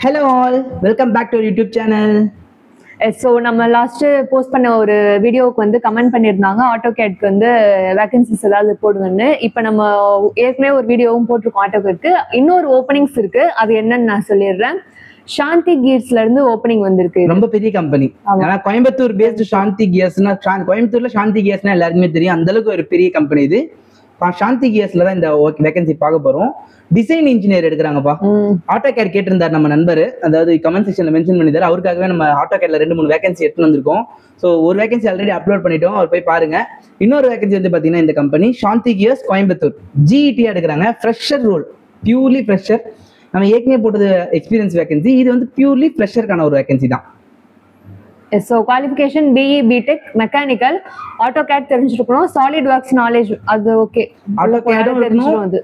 Hello all, welcome back to our YouTube channel. So நம்ம last post பண்ண ஒரு வீடியோவுக்கு வந்து கமெண்ட் பண்ணியிருந்தாங்க ஆட்டோகேட்க்கு வந்து வேகன்சிஸ் ஏதாவது போடுங்கன்னு. இப்போ நம்ம ஏற்கனவே ஒரு வீடியோவும் போட்டிருக்கோம் ஆட்டோகேட்க்கு. இன்னொரு ஓப்பனிங்ஸ் இருக்கு, அது என்னன்னு நான் சொல்லிடுறேன். சாந்தி கியர்ஸ்ல இருந்து ஓப்பனிங் வந்திருக்கு. ரொம்ப பெரிய கம்பெனி. ஏன்னா கோயம்புத்தூர் பேஸ்டு சாந்தி கியர்ஸ்னா, கோயம்புத்தூர்ல சாந்தி கியர்ஸ்னா எல்லாருக்குமே தெரியும், அந்த அளவுக்கு ஒரு பெரிய கம்பெனி இது. சாந்தி கியர்ஸ்ல தான் இந்த வேகன்சி பார்க்க போறோம். Design engineer எடுக்கிறாங்கப்பா. ஆட்டோகேட் கேட்டிருந்தார் நம்ம நண்பர், அதாவது கமெண்ட் செக்ஷன்ல மென்ஷன் பண்ணிட்டாரு. அவருக்காகவே நம்ம ஆட்டோகேட்ல 2-3 வேகன்சி எடுத்து வந்திருக்கோம். ஸோ ஒரு வேகன்சி ஆல்ரெடி அப்லோட் பண்ணிட்டோம், அவர் போய் பாருங்க. இன்னொரு வேகன்சி வந்து பாத்தீங்கன்னா இந்த company Shanthi gears Coimbatore GET எடுக்கிறாங்க. Fresher role, purely fresher. நம்ம ஏற்கனவே போட்டது எக்ஸ்பீரியன்ஸ் வேகன்சி, இது வந்து பியூர்லி ஃப்ரெஷருக்கான ஒரு வேகன்சி தான். So qualification BE BTech mechanical, AutoCAD தெரிஞ்சிருக்கணும், சாலிட் ஒர்க்ஸ் நாலேஜ் அது ஓகே.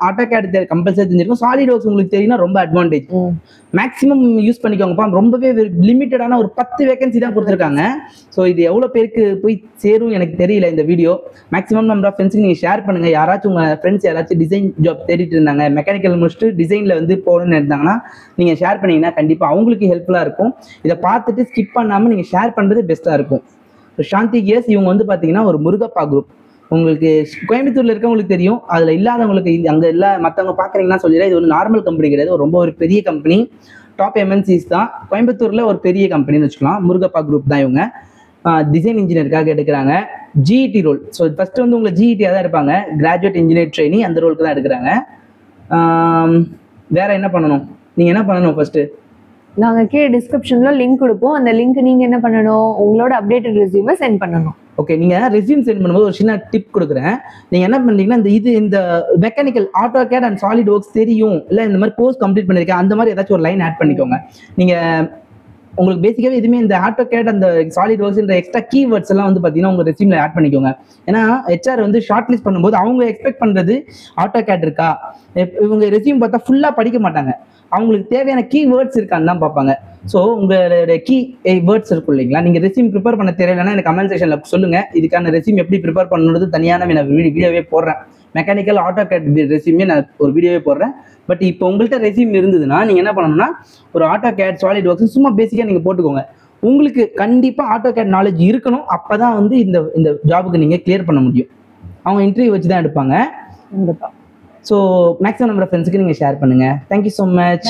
ஆட்டோகேட் கம்பல்சரி தெரிஞ்சிருக்கும். சாலிட் ஒர்க்ஸ் உங்களுக்கு தெரியும்னா ரொம்ப அட்வான்டேஜ். Maximum use பண்ணிக்கோங்கப்பா. ரொம்பவே லிமிட்டடான ஒரு 10 வேகன்சி தான் கொடுத்துருக்காங்க. ஸோ இது எவ்வளோ பேருக்கு போய் சேரும் எனக்கு தெரியல இந்த வீடியோ. மேக்ஸிமம் நம்பர் ஆஃப் ஃப்ரெண்ட்ஸுக்கு நீங்கள் ஷேர் பண்ணுங்க. யாராச்சும் உங்கள் ஃப்ரெண்ட்ஸ் யாராச்சும் டிசைன் ஜாப் தேடிட்டு இருந்தாங்க, மெக்கானிக்கல் முடிச்சுட்டு டிசைனில் வந்து போகணும்னு இருந்தாங்கன்னா நீங்கள் ஷேர் பண்ணீங்கன்னா கண்டிப்பாக அவங்களுக்கு ஹெல்ப்ஃபுல்லாக இருக்கும். இதை பார்த்துட்டு ஸ்கிப் பண்ணாமல் நீங்கள் ஷேர் பண்ணுறது பெஸ்ட்டாக இருக்கும். ஸோ சாந்தி கியர்ஸ் இவங்க வந்து பார்த்தீங்கன்னா ஒரு முருகப்பா குரூப். உங்களுக்கு கோயம்புத்தூர்ல இருக்கவங்களுக்கு தெரியும், அதுல இல்லாதவங்களுக்கு அங்க இல்ல மற்றவங்க பாக்குறீங்கன்னா சொல்லிடுறேன், இது ஒரு நார்மல் கம்பெனி கிடையாது, ரொம்ப ஒரு பெரிய கம்பெனி. டாப் எம்என்சிஸ் தான். கோயம்புத்தூர்ல ஒரு பெரிய கம்பெனின்னு வச்சுக்கலாம். முருகப்பா குரூப் தான் இவங்க. டிசைன் இன்ஜினியருக்காக எடுக்கிறாங்க. GET role. ஸோ ஃபர்ஸ்ட் வந்து உங்களை ஜிஇடியாக தான் எடுப்பாங்க, கிராஜுவேட் இன்ஜினியர் ட்ரெயினி, அந்த ரோலுக்கு தான் எடுக்கிறாங்க. வேற என்ன பண்ணணும், நீங்க என்ன பண்ணணும் ஃபர்ஸ்ட் நாங்கள் கீழே டிஸ்கிரிப்ஷனில் லிங்க் கொடுப்போம். அந்த லிங்க் நீங்கள் என்ன பண்ணணும், உங்களோட அப்டேட்டட் ரெஸ்யூமை சென்ட் பண்ணணும். ஓகே, நீங்கள் ரெஸ்யூம் சென்ட் பண்ணும்போது ஒரு சின்ன டிப் கொடுக்குறேன். நீங்கள் என்ன பண்ணுறீங்கன்னா, இந்த mechanical AutoCAD and solid works தெரியும், இல்லை இந்த மாதிரி கோர்ஸ் கம்ப்ளீட் பண்ணியிருக்கேன், அந்த மாதிரி ஏதாச்சும் ஒரு லைன் ஆட் பண்ணிக்கோங்க. நீங்கள் உங்களுக்கு பேசிக்காகவே எதுவுமே இந்த ஆட்டோகேட் அந்த சாலிட் ஒர்க்ஸ்ன்ற எக்ஸ்ட்ரா கீவேர்ட்ஸ் எல்லாம் வந்து பார்த்தீங்கன்னா உங்கள் ரெஸ்யூமில் ஆட் பண்ணிக்கோங்க. ஏன்னா ஹெச்ஆர் வந்து ஷார்ட் லிஸ்ட் பண்ணும்போது அவங்க எக்ஸ்பெக்ட் பண்ணுறது ஆட்டோகேட் இருக்கா, இவங்க ரெஸ்யூம் பார்த்தா ஃபுல்லாக படிக்க மாட்டாங்க, அவங்களுக்கு தேவையான கீ வேர்ட்ஸ் இருக்கான்னு தான் பார்ப்பாங்க. ஸோ உங்களோட கீ வேர்ட்ஸ் இருக்கும் இல்லைங்களா, நீங்கள் ரெஸ்யூம் ப்ரிப்பேர் பண்ண தெரியலன்னா எனக்கு கமெண்ட் செக்ஷனில் சொல்லுங்கள். இதுக்கான ரெஸ்யூம் எப்படி ப்ரிப்பேர் பண்ணணுன்றது தனியான நான் வீடியோவே போடுறேன். மெக்கானிக்கல் ஆட்டோகேட் ரெஸ்யூமே நான் ஒரு வீடியோவே போடுறேன். பட் இப்போ உங்கள்கிட்ட ரெஸ்யூம் இருந்ததுன்னா நீங்கள் என்ன பண்ணணும்னா, ஒரு ஆட்டோகேட் சாலிட் ஒர்க்ஸ் சும்மா பேசிக்காக நீங்கள் போட்டுக்கோங்க. உங்களுக்கு கண்டிப்பாக ஆட்டோகேட் நாலேஜ் இருக்கணும். அப்போ தான் வந்து இந்த ஜாபுக்கு நீங்கள் கிளியர் பண்ண முடியும். அவங்க இன்டர்வியூ வச்சு தான் எடுப்பாங்க. ஸோ மேக்ஸிமம் நம்பர் ஆஃப் ஃப்ரெண்ட்ஸுக்கு நீங்கள் ஷேர் பண்ணுங்கள். Thank you so much.